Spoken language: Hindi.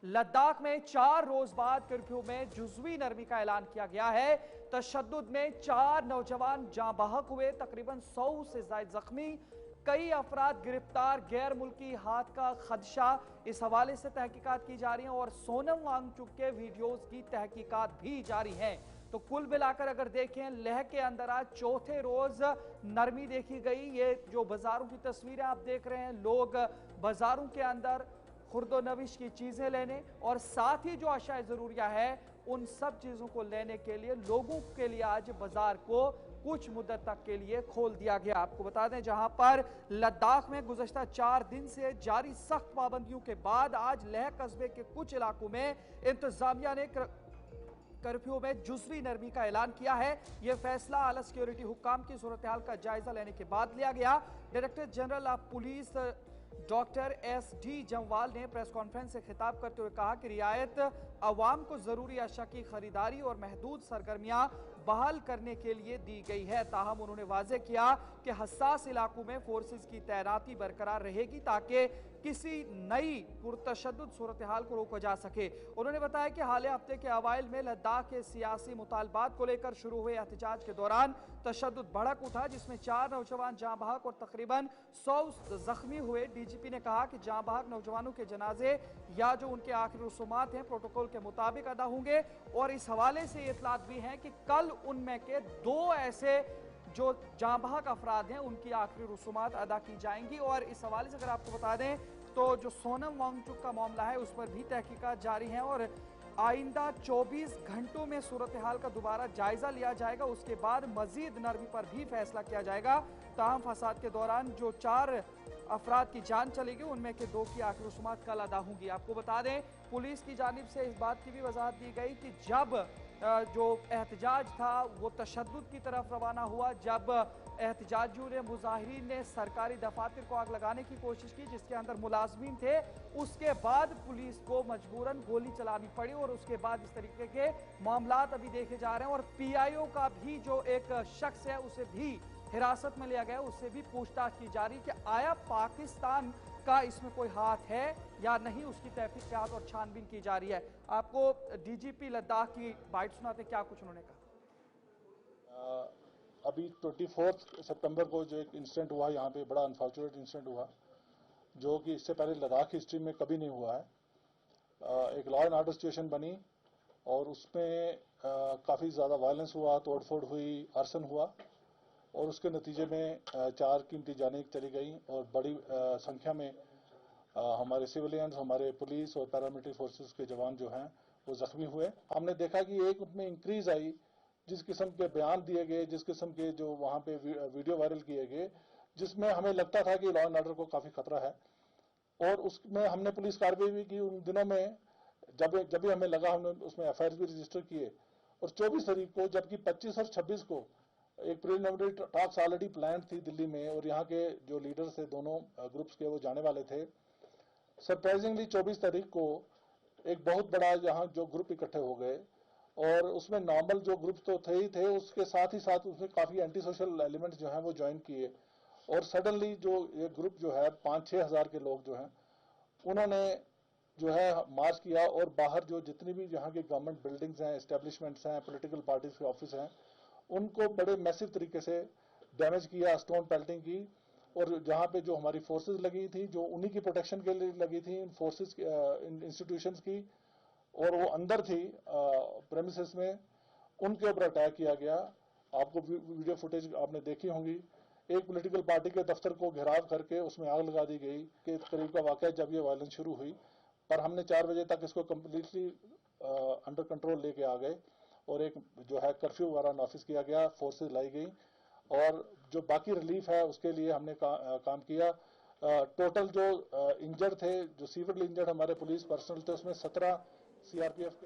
लद्दाख में 4 रोज बाद कर्फ्यू में जुज़वी नरमी का ऐलान किया गया है। तशद्दुद में 4 नौजवान जाँ बहक हुए, तकरीबन 100 से ज्यादा जख्मी, कई अफराद गिरफ्तार, गैर मुल्की हाथ का खदशा। इस हवाले से तहकीकात की जा रही है और सोनम वांगचुक के वीडियोज की तहकीकात भी जारी है। तो कुल मिलाकर अगर देखें, लेह के अंदर आज चौथे रोज नरमी देखी गई। ये जो बाजारों की तस्वीरें आप देख रहे हैं, लोग बाजारों के अंदर खुर्दो नविश की चीजें लेने और साथ ही जो अशाए जरूरिया है उन सब चीजों को लेने के लिए लोगों के लिए आज बाजार को कुछ मुद्दत तक के लिए खोल दिया गया। आपको बता दें, जहां पर लद्दाख में गुज़श्ता 4 दिन से जारी सख्त पाबंदियों के बाद आज लेह कस्बे के कुछ इलाकों में इंतजामिया ने कर्फ्यू में जुज़वी नरमी का ऐलान किया है। यह फैसला आला सिक्योरिटी हुक्काम की सूरत हाल का जायजा लेने के बाद लिया गया। Director general of police doctor SD. Jamwal ने प्रेस कॉन्फ्रेंस से खिताब करते हुए कहा कि रियायत अवाम को जरूरी अशया की खरीदारी और महदूद सरगर्मियां बहाल करने के लिए दी गई है। ताहम उन्होंने वाजे किया कि हसास इलाकों में फोर्सेस की तैनाती बरकरार रहेगी ताकि किसी नई पुरतशद्दुद सूरत हाल को रोका जा सके। उन्होंने बताया कि हाल हफ्ते के अवाइल में लद्दाख के सियासी मुतालबात को लेकर शुरू हुए एहतजाज के दौरान तशद्दुद भड़क उठा, जिसमें 4 नौजवान जाँ बहक और तकरीबन 100 जख्मी हुए। डीजीपी ने कहा कि जाँ बहक नौजवानों के जनाजे या जो उनके आखिरी रसूमात हैं प्रोटोकॉल के मुताबिक अदा होंगे और इस हवाले से ये इतलात भी हैं कि कल उनमें के 2 ऐसे जो जाँ बहक अफराद हैं उनकी आखिरी रसूमात अदा की जाएंगी। और इस हवाले से अगर आपको बता दें तो जो सोनम वांगचुक का मामला है उस पर भी तहकीकात जारी है और आइंदा 24 घंटों में सूरत हाल का दोबारा जायजा लिया जाएगा। उसके बाद मजीद नरमी पर भी फैसला किया जाएगा। ताहम फसाद के दौरान जो 4 अफराद की जान चलेगी उनमें के 2 की आखिरी रसूमात कल अदा होंगी। आपको बता दें, पुलिस की जानिब से इस बात की भी वजाहत दी गई कि जब जो एहतजाज था वो तशद्दुद की तरफ रवाना हुआ, जब एहतजाजियों ने मुजाहिरीन ने सरकारी दफातर को आग लगाने की कोशिश की जिसके अंदर मुलाजमीन थे, उसके बाद पुलिस को मजबूरन गोली चलानी पड़ी और उसके बाद इस तरीके के मामलात अभी देखे जा रहे हैं। और पीआईओ का भी जो एक शख्स है उसे भी हिरासत में लिया गया, उससे भी पूछताछ की जा रही कि आया पाकिस्तान का इसमें कोई हाथ है या नहीं, उसकी तहकीकात और छानबीन की जा रही है। आपको डीजीपी लद्दाख की बाइट सुनाते क्या कुछ उन्होंने कहा। अभी 24 सितंबर को जो एक इंसिडेंट हुआ यहाँ पे, बड़ा अनफॉर्चुनेट इंसिडेंट हुआ जो कि इससे पहले लद्दाख हिस्ट्री में कभी नहीं हुआ है। एक लॉ एंड ऑर्डर सिचुएशन बनी और उसमें काफ़ी ज़्यादा वायलेंस हुआ, तोड़फोड़ हुई, आर्सन हुआ और उसके नतीजे में 4 कीमती जानें चली गई और बड़ी संख्या में हमारे सिविलियंस, हमारे पुलिस और पैरामिलिट्री फोर्सेस के जवान जो हैं वो जख्मी हुए। हमने देखा कि एक उसमें इंक्रीज आई, जिस किस्म के बयान दिए गए, जिस किस्म के जो वहाँ पे वीडियो वायरल किए गए, जिसमें हमें लगता था कि लॉ एंड ऑर्डर को काफ़ी खतरा है। और उसमें हमने पुलिस कार्रवाई भी की। उन दिनों में जब भी हमें लगा, हमने उसमें एफआईआर भी रजिस्टर किए। और 24 तारीख को, जबकि 25 और 26 को एक प्रिलिमिनरी टॉक्स ऑलरेडी प्लान थी दिल्ली में और यहाँ के जो लीडर्स थे दोनों ग्रुप्स के वो जाने वाले थे। सरप्राइजिंगली 24 तारीख को एक बहुत बड़ा यहाँ जो ग्रुप इकट्ठे हो गए और उसमें नॉर्मल जो ग्रुप तो थे ही थे, उसके साथ ही साथ उसमें काफ़ी एंटी सोशल एलिमेंट्स जो हैं वो ज्वाइन किए और सडनली जो ये ग्रुप जो है 5-6 हज़ार के लोग जो हैं उन्होंने जो है मार्च किया और बाहर जो जितनी भी यहाँ की गवर्नमेंट बिल्डिंग्स हैं, एस्टेब्लिशमेंट्स हैं, पॉलिटिकल पार्टीज के ऑफिस हैं, उनको बड़े मैसिव तरीके से डैमेज किया, स्टोन पेल्टिंग की। और जहाँ पे जो हमारी फोर्सेस लगी थी, जो उन्हीं की प्रोटेक्शन के लिए लगी थी, इन फोर्सेस इंस्टीट्यूशंस की, और वो अंदर थी प्रेमिसेस में, उनके ऊपर अटैक किया गया। आपको वीडियो फुटेज आपने देखी होंगी। एक पॉलिटिकल पार्टी के दफ्तर को घेराव करके उसमें आग लगा दी गई के करीब का वाकया जब ये वायलेंस शुरू हुई। पर हमने 4 बजे तक इसको कम्प्लीटली अंडर कंट्रोल लेके आ गए और एक जो है कर्फ्यू वगैरह नॉफिस किया गया, फोर्सेज लाई गई और जो बाकी रिलीफ है उसके लिए हमने काम किया। टोटल जो इंजर्ड थे, जो सीवियरली इंजर्ड हमारे पुलिस पर्सनल थे, उसमें 17 सीआरपीएफ